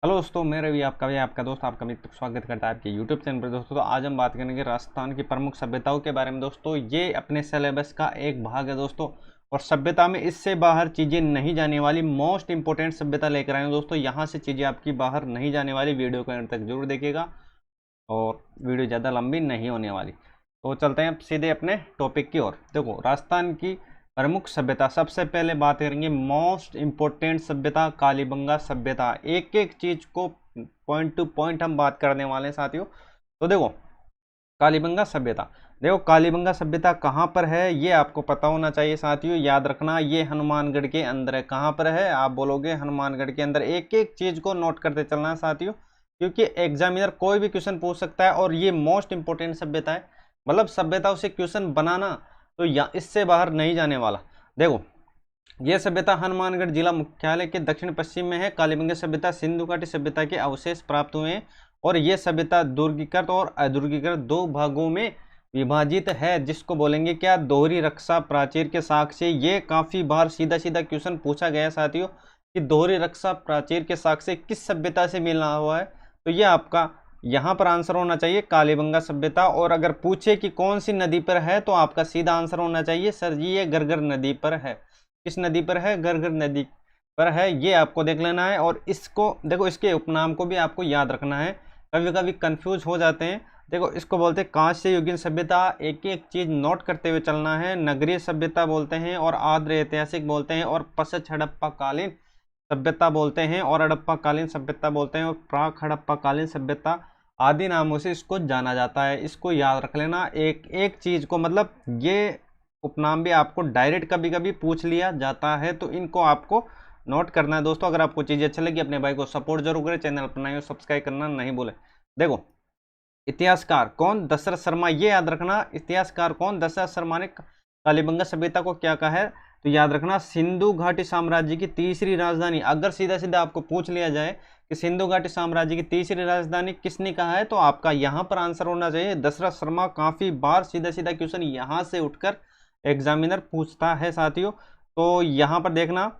Hello दोस्तों, मेरा भी आपका दोस्त आपका मित्र स्वागत करता है आपके यूट्यूब चैनल पर। दोस्तों तो आज हम बात करेंगे राजस्थान की प्रमुख सभ्यताओं के बारे में। दोस्तों ये अपने सिलेबस का एक भाग है दोस्तों, और सभ्यता में इससे बाहर चीज़ें नहीं जाने वाली, मोस्ट इंपॉर्टेंट सभ्यता लेकर आए हैं दोस्तों। यहाँ से चीज़ें आपकी बाहर नहीं जाने वाली, वीडियो को अंत तक जरूर देखिएगा और वीडियो ज़्यादा लंबी नहीं होने वाली। तो चलते हैं अब सीधे अपने टॉपिक की ओर। देखो, राजस्थान की प्रमुख सभ्यता, सबसे पहले बात करेंगे मोस्ट इंपॉर्टेंट सभ्यता कालीबंगा सभ्यता। एक एक चीज को पॉइंट टू पॉइंट हम बात करने वाले हैं साथियों। तो देखो, कालीबंगा सभ्यता, देखो कालीबंगा सभ्यता कहाँ पर है ये आपको पता होना चाहिए साथियों। याद रखना, ये हनुमानगढ़ के अंदर है। कहाँ पर है? आप बोलोगे हनुमानगढ़ के अंदर। एक एक चीज को नोट करते चलना है साथियों, क्योंकि एग्जामिनर कोई भी क्वेश्चन पूछ सकता है और ये मोस्ट इंपोर्टेंट सभ्यता है। मतलब सभ्यताओं से क्वेश्चन बनाना तो या इससे बाहर नहीं जाने वाला। देखो, यह सभ्यता हनुमानगढ़ जिला मुख्यालय के दक्षिण पश्चिम में है। कालीबंगा सभ्यता सिंधु घाटी सभ्यता के अवशेष प्राप्त हुए हैं, और यह सभ्यता दुर्गीकृत और अदुर्गीकृत दो भागों में विभाजित है, जिसको बोलेंगे क्या? दोहरी रक्षा प्राचीर के साक्ष्य। ये काफी बार सीधा सीधा क्वेश्चन पूछा गया साथियों कि दोहरी रक्षा प्राचीर के साक्ष्य किस सभ्यता से मिला हुआ है। तो ये आपका यहाँ पर आंसर होना चाहिए कालीबंगा सभ्यता। और अगर पूछे कि कौन सी नदी पर है, तो आपका सीधा आंसर होना चाहिए सर जी ये गरगर नदी पर है। किस नदी पर है? गरगर नदी पर है। ये आपको देख लेना है। और इसको देखो, इसके उपनाम को भी आपको याद रखना है, कभी कभी कंफ्यूज हो जाते हैं। देखो, इसको बोलते हैं कांस्य युगीन सभ्यता। एक एक चीज नोट करते हुए चलना है। नगरीय सभ्यता बोलते हैं, और आर्द्र ऐतिहासिक बोलते हैं, और पश्च हड़प्पा कालीन सभ्यता बोलते हैं, और हड़प्पा कालीन सभ्यता बोलते हैं, और प्राक हड़प्पा कालीन सभ्यता आदि नामों से इसको जाना जाता है। इसको याद रख लेना एक एक चीज को। मतलब ये उपनाम भी आपको डायरेक्ट कभी कभी पूछ लिया जाता है, तो इनको आपको नोट करना है दोस्तों। अगर आपको चीजें अच्छी लगी, अपने भाई को सपोर्ट जरूर करें, चैनल पर नए हो सब्सक्राइब करना नहीं भूलें। देखो, इतिहासकार कौन? दशरथ शर्मा। ये याद रखना, इतिहासकार कौन? दशरथ शर्मा ने कालीबंगा सभ्यता को क्या कहा है? तो याद रखना, सिंधु घाटी साम्राज्य की तीसरी राजधानी। अगर सीधा सीधा आपको पूछ लिया जाए कि सिंधु घाटी साम्राज्य की तीसरी राजधानी किसने कहा है, तो आपका यहाँ पर आंसर होना चाहिए दशरथ शर्मा। काफी बार सीधा सीधा क्वेश्चन यहाँ से उठकर एग्जामिनर पूछता है साथियों। तो यहाँ पर देखना,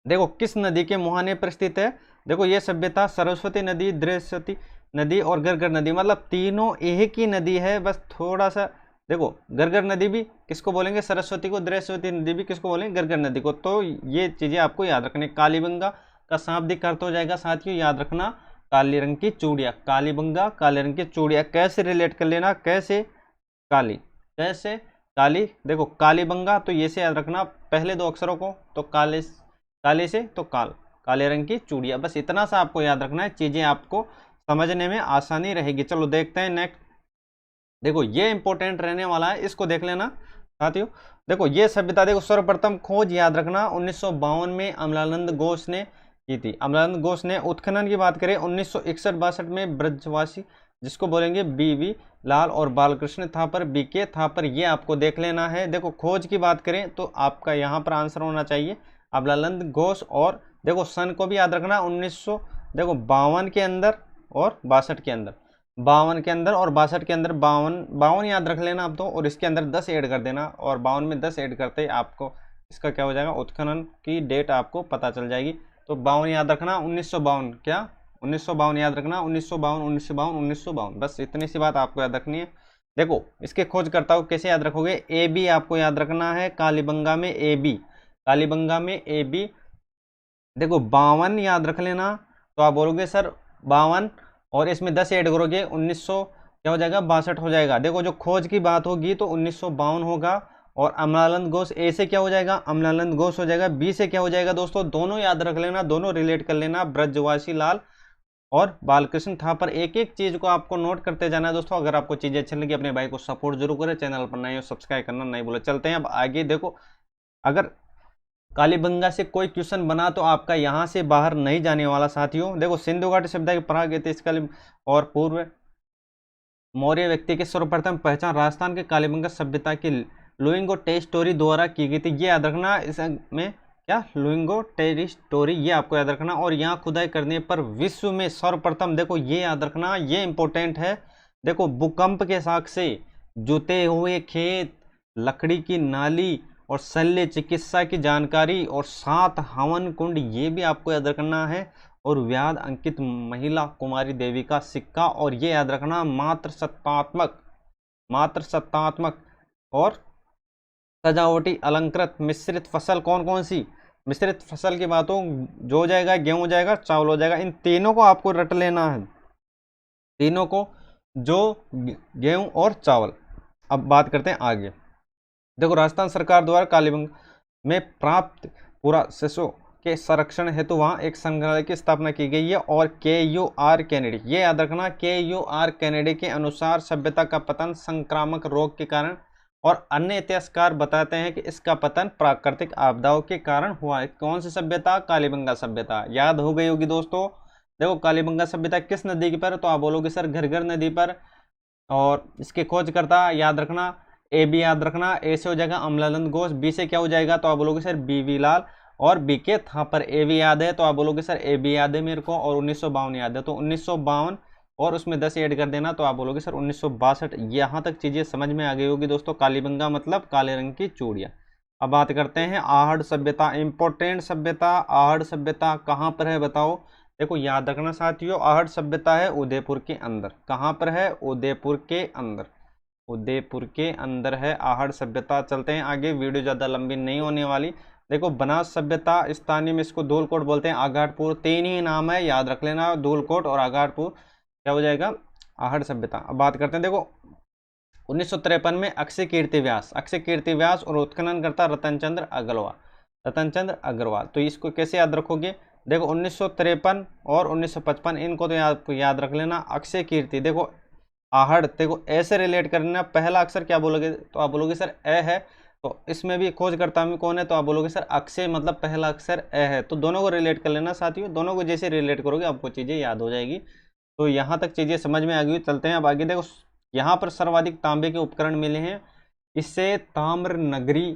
देखो किस नदी के मुहाने पर स्थित है। देखो, ये सभ्यता सरस्वती नदी, दृश्यवती नदी और गरगर नदी, मतलब तीनों एक ही नदी है। बस थोड़ा सा देखो, गरगर नदी भी किसको बोलेंगे? सरस्वती को। दृश्यवती नदी भी किसको बोलेंगे? गरगर नदी को। तो ये चीजें आपको याद रखनी। कालीबंगा का शाब्दिक अर्थ हो जाएगा साथियों, याद रखना, काले रंग की चूड़िया। कालीबंगा, काले रंग की चूड़िया। कैसे रिलेट कर लेना? कैसे? काली, कैसे? काली। देखो, कालीबंगा तो ये से याद रखना, पहले दो अक्षरों को, तो काले, काले से तो काल, काले रंग की चूड़िया। बस इतना सा आपको याद रखना है, चीजें आपको समझने में आसानी रहेगी। चलो देखते हैं नेक्स्ट। देखो, ये इंपॉर्टेंट रहने वाला है, इसको देख लेना साथियों। देखो, ये सभ्यता, देखो सर्वप्रथम खोज याद रखना 1952 में अमलानंद घोष ने की थी। अमलानंद घोष ने। उत्खनन की बात करें 1961-62 में ब्रजवासी, जिसको बोलेंगे बीवी लाल और बालकृष्ण थापर, बीके थापर। ये आपको देख लेना है। देखो, खोज की बात करें तो आपका यहाँ पर आंसर होना चाहिए अमलानंद घोष। और देखो, सन को भी याद रखना 1900, देखो 52 के अंदर और 62 के अंदर, 52 के अंदर और 62 के अंदर। 52 याद रख लेना आप तो, और इसके अंदर 10 ऐड कर देना, और 52 में 10 ऐड करते ही आपको इसका क्या हो जाएगा? उत्खनन की डेट आपको पता चल जाएगी। तो 52 याद रखना, 1952, क्या 1952 याद रखना, 1952, 1952, 1952। बस इतनी सी बात आपको याद रखनी है। देखो, इसके खोजकर्ता को कैसे याद रखोगे? ए बी आपको याद रखना है। कालीबंगा में ए बी, कालीबंगा में ए बी। देखो, 52 याद रख लेना, तो आप बोलोगे सर 52, और इसमें 10 ऐड करोगे 1900 क्या हो जाएगा? 62 हो जाएगा। देखो, जो खोज की बात होगी तो 1952 होगा। और अमलानंद घोष, ए से क्या हो जाएगा? अमलानंद घोष हो जाएगा। बी से क्या हो जाएगा दोस्तों? दोनों याद रख लेना, दोनों रिलेट कर लेना, ब्रजवासी लाल और बालकृष्ण थापर। एक एक चीज को आपको नोट करते जाना है दोस्तों। अगर आपको चीजें अच्छी लगी, अपने भाई को सपोर्ट जरूर करें, चैनल पर नए हो सब्सक्राइब करना नहीं भूले। चलते हैं अब आगे। देखो, अगर कालीबंगा से कोई क्वेश्चन बना तो आपका यहाँ से बाहर नहीं जाने वाला साथियों। देखो, सिंधु घाटी सभ्यता के प्राग ऐतिहासिक और पूर्व मौर्य व्यक्ति के सर्वप्रथम पहचान राजस्थान के कालीबंगा सभ्यता की लुइंगो टेरिस्टोरी द्वारा की गई थी। ये याद रखना, इसमें क्या? लुइंगो टेरिस्टोरी, ये आपको याद रखना। और यहाँ खुदाई करने पर विश्व में सर्वप्रथम, देखो ये याद रखना, ये इंपॉर्टेंट है। देखो, भूकंप के साक्ष्य, जुते हुए खेत, लकड़ी की नाली और शल्य चिकित्सा की जानकारी, और 7 हवन कुंड, ये भी आपको याद रखना है। और व्याध अंकित महिला कुमारी देवी का सिक्का। और ये याद रखना मात्र सत्तात्मक और सजावटी अलंकृत मिश्रित फसल कौन कौन सी। मिश्रित फसल की बात हो, जो हो जाएगा गेहूं हो जाएगा, चावल हो जाएगा। इन तीनों को आपको रट लेना है, तीनों को, जो गेहूं और चावल। अब बात करते हैं आगे। देखो, राजस्थान सरकार द्वारा कालीबंगा में प्राप्त पुराशिशों के संरक्षण हेतु वहां एक संग्रहालय की स्थापना की गई है। और KUR कैनेडी, ये याद रखना, KUR कैनेडी के अनुसार सभ्यता का पतन संक्रामक रोग के कारण और अन्य इतिहासकार बताते हैं कि इसका पतन प्राकृतिक आपदाओं के कारण हुआ है। कौन सी सभ्यता? कालीबंगा सभ्यता। याद हो गई होगी दोस्तों। देखो, कालीबंगा सभ्यता किस नदी पर? तो आप बोलोगे सर घग्गर नदी पर। और इसके खोजकर्ता याद रखना, ए बी याद रखना, ए से हो जाएगा अमलानंद घोष, बी से क्या हो जाएगा तो आप बोलोगे सर BV लाल, और BK थापर। ए बी याद है तो आप बोलोगे सर ए बी याद है मेरे को, और 1952 याद है तो 1952 और उसमें 10 ऐड कर देना तो आप बोलोगे सर 1962। यहाँ तक चीज़ें समझ में आ गई होगी दोस्तों। कालीबंगा मतलब काले रंग की चूड़ियाँ। अब बात करते हैं आहड़ सभ्यता, इंपॉर्टेंट सभ्यता। आहड़ सभ्यता कहाँ पर है बताओ। देखो, याद रखना साथियों, आहड़ सभ्यता है उदयपुर के अंदर। कहाँ पर है? उदयपुर के अंदर। उदयपुर के अंदर है आहड़ सभ्यता। चलते हैं आगे, वीडियो ज़्यादा लंबी नहीं होने वाली। देखो, बनास सभ्यता, स्थानीय में इसको धूलकोट बोलते हैं, आगाड़पुर। तीन ही नाम है, याद रख लेना, धूलकोट और आगाड़पुर। क्या हो जाएगा? आहड़ सभ्यता। अब बात करते हैं, देखो 1953 में अक्षय कीर्ति व्यास और उत्खनन करता रतनचंद्र अग्रवाल। तो इसको कैसे याद रखोगे? देखो, 1953 और 1955 इनको तो याद रख लेना। अक्षय कीर्ति, देखो आहड़, देखो ऐसे रिलेट करना। पहला अक्षर क्या बोलोगे तो आप बोलोगे सर ए है, तो इसमें भी खोजकर्ता में कौन है तो आप बोलोगे सर अक्षय, मतलब पहला अक्षर ए है। तो दोनों को रिलेट कर लेना साथियों, दोनों को जैसे रिलेट करोगे आपको चीज़ें याद हो जाएगी। तो यहाँ तक चीज़ें समझ में आ गई। चलते हैं अब आगे। देखो, यहाँ पर सर्वाधिक तांबे के उपकरण मिले हैं, इसे ताम्र नगरी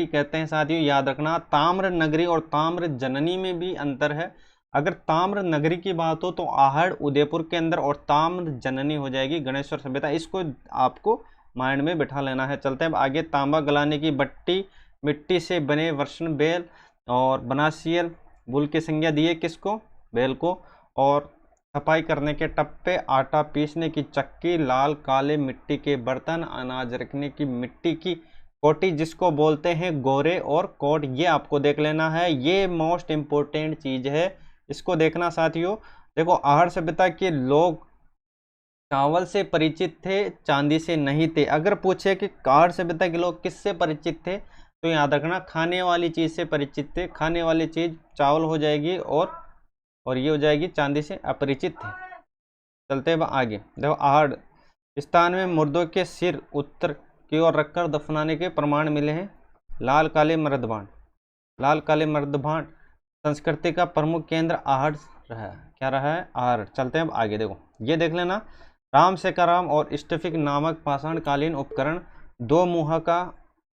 कहते हैं साथियों। याद रखना, ताम्र नगरी और ताम्र जननी में भी अंतर है। अगर ताम्र नगरी की बात हो तो आहड़ उदयपुर के अंदर, और ताम्र जननी हो जाएगी गणेश्वर सभ्यता। इसको आपको माइंड में बिठा लेना है। चलते हैं अब आगे। तांबा गलाने की भट्टी, मिट्टी से बने वर्षण बेल और बनासियल बुल के संज्ञा दिए किसको? बेल को। और सफाई करने के टप्पे, आटा पीसने की चक्की, लाल काले मिट्टी के बर्तन, अनाज रखने की मिट्टी की कोटी जिसको बोलते हैं गोरे और कोट, ये आपको देख लेना है। ये मोस्ट इम्पोर्टेंट चीज है, इसको देखना साथियों। देखो, आहड़ सभ्यता के लोग चावल से परिचित थे, चांदी से नहीं थे। अगर पूछे कि आहड़ सभ्यता के लोग किससे परिचित थे तो याद रखना खाने वाली चीज से परिचित थे। खाने वाली चीज चावल हो जाएगी और ये हो जाएगी चांदी से अपरिचित थे। चलते हैं आगे। देखो, आहड़ स्थान में मुर्दों के सिर उत्तर की ओर रखकर दफनाने के प्रमाण मिले हैं। लाल काले मर्दभांड संस्कृति का प्रमुख केंद्र आहड़ रहा है। क्या रहा है? आहड़। चलते हैं अब आगे। देखो, ये देख लेना, राम सेकाराम और स्टिफिक नामक पाषाणकालीन उपकरण, दो मुहा का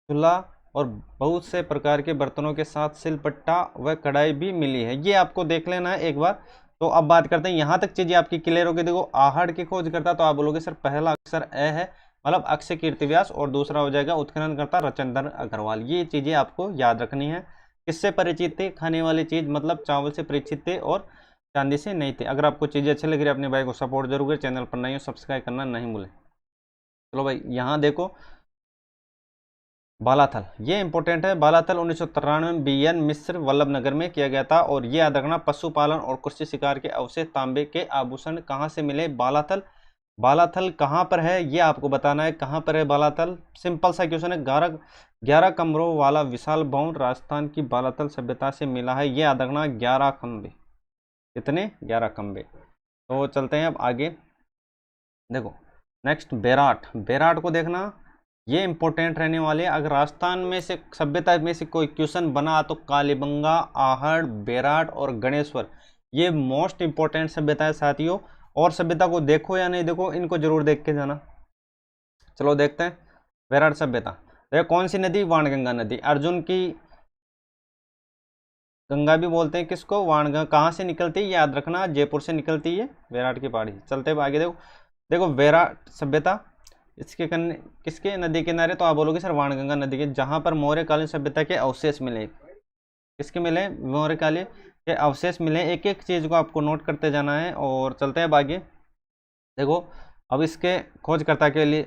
चूल्हा और बहुत से प्रकार के बर्तनों के साथ सिलपट्टा व कढ़ाई भी मिली है। ये आपको देख लेना है एक बार। तो अब बात करते हैं, यहाँ तक चीजें आपकी क्लियर होगी। देखो, आहड़ की खोज करता तो आप बोलोगे सर पहला अक्षर ए है, मतलब अक्षय कीर्ति व्यास, और दूसरा हो जाएगा उत्खनन करता रतनचंद्र अग्रवाल। ये चीजें आपको याद रखनी है। किससे परिचित थे? खाने वाली चीज, मतलब चावल से परिचित थे और चांदी से नहीं थे। अगर आपको चीजें अच्छी लग रही है अपने भाई को सपोर्ट जरूर करें, चैनल पर नहीं हो सब्सक्राइब करना नहीं भूलें। चलो भाई, यहाँ देखो बालाथल, ये इंपॉर्टेंट है। बालाथल 1993 में BN मिश्र वल्लभनगर में किया गया था। और ये याद रखना, पशुपालन और कृषि शिकार के अवशेष तांबे के आभूषण कहाँ से मिले? बालाथल कहाँ पर है ये आपको बताना है। कहाँ पर है बालाथल? सिंपल सा क्वेश्चन है। 11 कमरों वाला विशाल भवन राजस्थान की बालाथल सभ्यता से मिला है। ये याद रखना, 11 खंबे। कितने? 11 खंबे। तो चलते हैं अब आगे। देखो, नेक्स्ट बेराट को देखना, ये इंपॉर्टेंट रहने वाले। अगर राजस्थान में से सभ्यता में से कोई क्वेश्चन बना तो कालीबंगा, आहड़, बेराट और गणेश्वर, ये मोस्ट इंपॉर्टेंट सभ्यता है साथियों। और सभ्यता को देखो या नहीं देखो, इनको जरूर देख के जाना। चलो देखते हैं बेराट सभ्यता। देखो, कौन सी नदी? वाणगंगा नदी। अर्जुन की गंगा भी बोलते हैं किसको? वाणगंगा। कहाँ से निकलती है? याद रखना, जयपुर से निकलती है बेराट की पहाड़ी। चलते हैं आगे। देखो बेराट सभ्यता इसके किसके नदी किनारे? तो आप बोलोगे सर वाणगंगा नदी के, जहां पर मौर्यकालीन सभ्यता के अवशेष मिले। किसके मिले? मौर्यकालीन के अवशेष मिले। एक एक चीज़ को आपको नोट करते जाना है और चलते हैं आगे। देखो अब इसके खोजकर्ता के लिए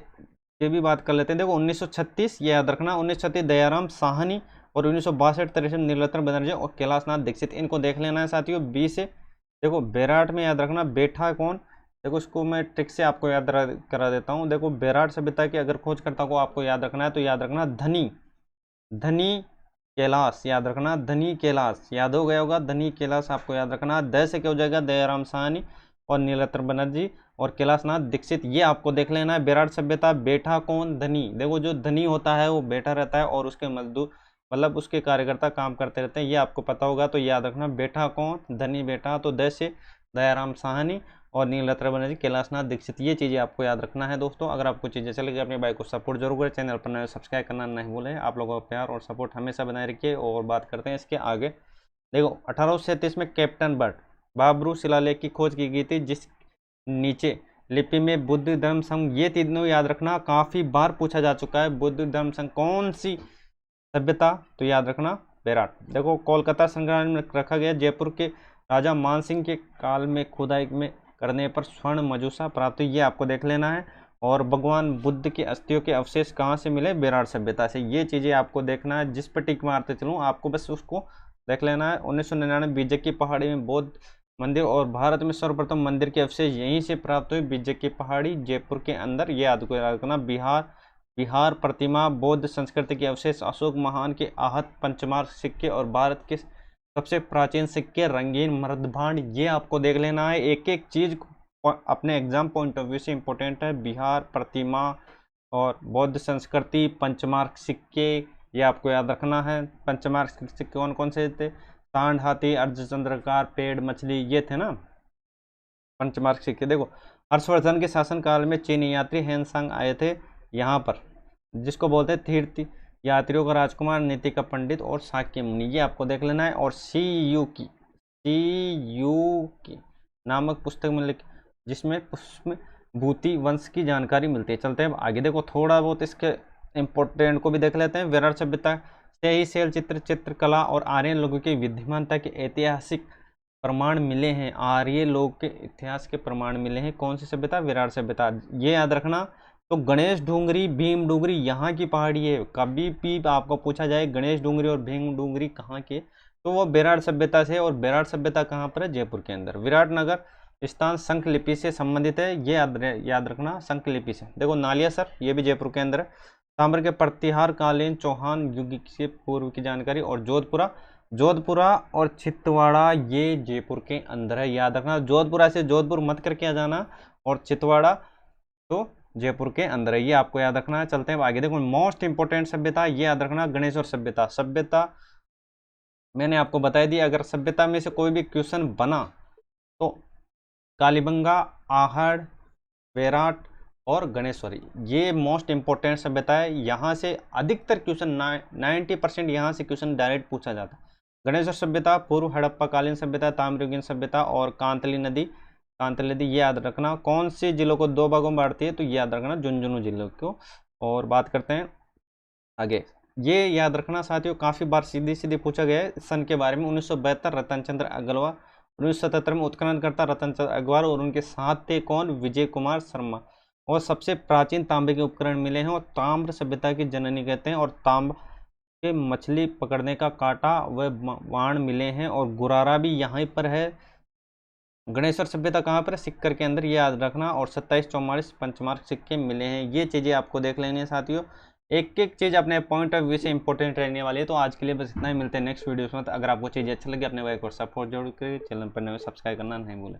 ये भी बात कर लेते हैं। देखो 1936 ये याद रखना, 1936 दयाराम साहनी और 1962 63 नीलरत्न बनर्जी और कैलाशनाथ दीक्षित, इनको देख लेना है साथियों। बी से देखो बेराट में याद रखना बेठा कौन, देखो इसको मैं ट्रिक से आपको याद करा देता हूँ। देखो बेराट सभ्यता की अगर खोजकर्ता को आपको याद रखना है तो याद रखना धनी, धनी कैलाश, याद रखना धनी कैलाश, याद हो गया होगा धनी कैलाश आपको याद रखना। द से क्या हो जाएगा दयाराम साहनी और नीलरत्न बनर्जी और कैलाशनाथ दीक्षित, ये आपको देख लेना है। बेराट सभ्यता बेठा कौन, धनी, देखो जो धनी होता है वो बैठा रहता है और उसके मजदूर मतलब उसके कार्यकर्ता काम करते रहते हैं, ये आपको पता होगा। तो याद रखना बेठा कौन, धनी बेटा, तो द से दयाराम साहनी और नीलरत्न बनर्जी कैलाशनाथ दीक्षित, ये चीज़ें आपको याद रखना है दोस्तों। अगर आपको चीज़ें चलेगी अपने भाई को सपोर्ट जरूर करें, चैनल पर नए सब्सक्राइब करना नहीं भूलें। आप लोगों का प्यार और सपोर्ट हमेशा बनाए रखिए। और बात करते हैं इसके आगे। देखो 1837 में कैप्टन बर्ट बाबरू शिलालेख की खोज की गई थी, जिस नीचे लिपि में बुद्ध धर्म संघ, ये तीनों याद रखना, काफ़ी बार पूछा जा चुका है। बुद्ध धर्म संघ कौन सी सभ्यता, तो याद रखना बेराट। देखो कोलकाता संग्रहालय में रखा गया, जयपुर के राजा मानसिंह के काल में खुदाई में करने पर स्वर्ण मजूसा प्राप्त, ये आपको देख लेना है। और भगवान बुद्ध के अस्थियों के अवशेष कहाँ से मिले, बेराट सभ्यता से, ये चीज़ें आपको देखना है। जिस पर टिक मारते चलूँ आपको बस उसको देख लेना है। 1999 बीजे की पहाड़ी में बौद्ध मंदिर और भारत में सर्वप्रथम मंदिर के अवशेष यहीं से प्राप्त हुए, बीजे की पहाड़ी जयपुर के अंदर, ये याद रखना। बिहार प्रतिमा बौद्ध संस्कृति के अवशेष, अशोक महान के आहत पंचमार्क सिक्के और भारत के सबसे प्राचीन सिक्के रंगीन मृदभांड, ये आपको देख लेना है। एक एक चीज अपने एग्जाम पॉइंट ऑफ व्यू से इंपॉर्टेंट है। बिहार प्रतिमा और बौद्ध संस्कृति, पंचमार्क सिक्के, ये आपको याद रखना है। पंचमार्क सिक्के कौन कौन से थे, सांड, हाथी, अर्धचंद्राकार, पेड़, मछली, ये थे ना पंचमार्क सिक्के। देखो हर्षवर्धन के शासनकाल में चीनी यात्री हेनसांग आए थे यहाँ पर, जिसको बोलते हैं तीर्थ यात्रियों का राजकुमार, नीति का पंडित और शाक्य मुनि, ये आपको देख लेना है। और सी यू की नामक पुस्तक में जिसमें उसमें भूति वंश की जानकारी मिलती है। चलते हैं आगे। देखो थोड़ा बहुत इसके इम्पोर्टेंट को भी देख लेते हैं। विराट सभ्यता से ही शैल चित्र, चित्रकला और आर्यन लोगों की विद्यमानता के ऐतिहासिक प्रमाण मिले हैं। आर्य लोग के इतिहास के प्रमाण मिले हैं। कौन सी सभ्यता, विराट सभ्यता, ये याद रखना। तो गणेश डूंगरी, भीम डूंगरी यहाँ की पहाड़ी है। कभी भी आपको पूछा जाए गणेश डूंगरी और भीम डूंगरी कहाँ के, तो वो बेराट सभ्यता से। और बेराट सभ्यता कहाँ पर है, जयपुर के अंदर। विराटनगर स्थान शंख लिपि से संबंधित है, ये याद रखना, शंख लिपि से। देखो नालियासर, ये भी जयपुर के अंदर है। ताम्र के प्रतिहार कालीन चौहान युग से पूर्व की जानकारी। और जोधपुरा और छिंदवाड़ा, ये जयपुर के अंदर है, याद रखना। जोधपुरा से जोधपुर मत करके आ जाना, और छिंदवाड़ा तो जयपुर के अंदर है, ये आपको याद रखना है। चलते हैं आगे। देखो मोस्ट इंपोर्टेंट सभ्यता, ये याद रखना, गणेश्वर सभ्यता। सभ्यता मैंने आपको बताई दी। अगर सभ्यता में से कोई भी क्वेश्चन बना तो कालीबंगा, आहड़, बेराट और गणेश्वरी, ये मोस्ट इंपोर्टेंट सभ्यता है। यहाँ से अधिकतर क्वेश्चन 90% यहाँ से क्वेश्चन डायरेक्ट पूछा जाता है। गणेश्वर सभ्यता, पूर्व हड़प्पा कालीन सभ्यता, ताम्रयुगीन सभ्यता और कांतली नदी, ये याद रखना। कौन से जिलों को 2 भागों में बांटती है, तो ये याद रखना, झुंझुनू जिलों को। और बात करते हैं आगे। ये याद रखना साथियों, काफ़ी बार सीधी सीधी पूछा गया है सन के बारे में। 1972 रतन चंद्र अग्रवाल, 1977 में उत्खननकर्ता रतन चंद्र अग्रवाल और उनके साथ थे कौन, विजय कुमार शर्मा। और सबसे प्राचीन तांबे के उपकरण मिले हैं और ताम्र सभ्यता की जननी कहते हैं। और तांबा के मछली पकड़ने का कांटा व बाण मिले हैं। और गुरारा भी यहाँ पर है। गणेश्वर सभ्यता कहाँ पर है, सिक्कर के अंदर, ये याद रखना। और 2744 पंचमार्क सिक्के मिले हैं, ये चीज़ें आपको देख लेनी है साथियों। एक एक चीज़ अपने पॉइंट ऑफ व्यू से इंपॉर्टेंट रहने वाली है। तो आज के लिए बस इतना ही, मिलते हैं नेक्स्ट वीडियो में। अगर आपको चीज़ें अच्छी लगी अपने भाई को सपोर्ट जरूर करिए, चैनल पर नए सब्सक्राइब करना नहीं भूलें।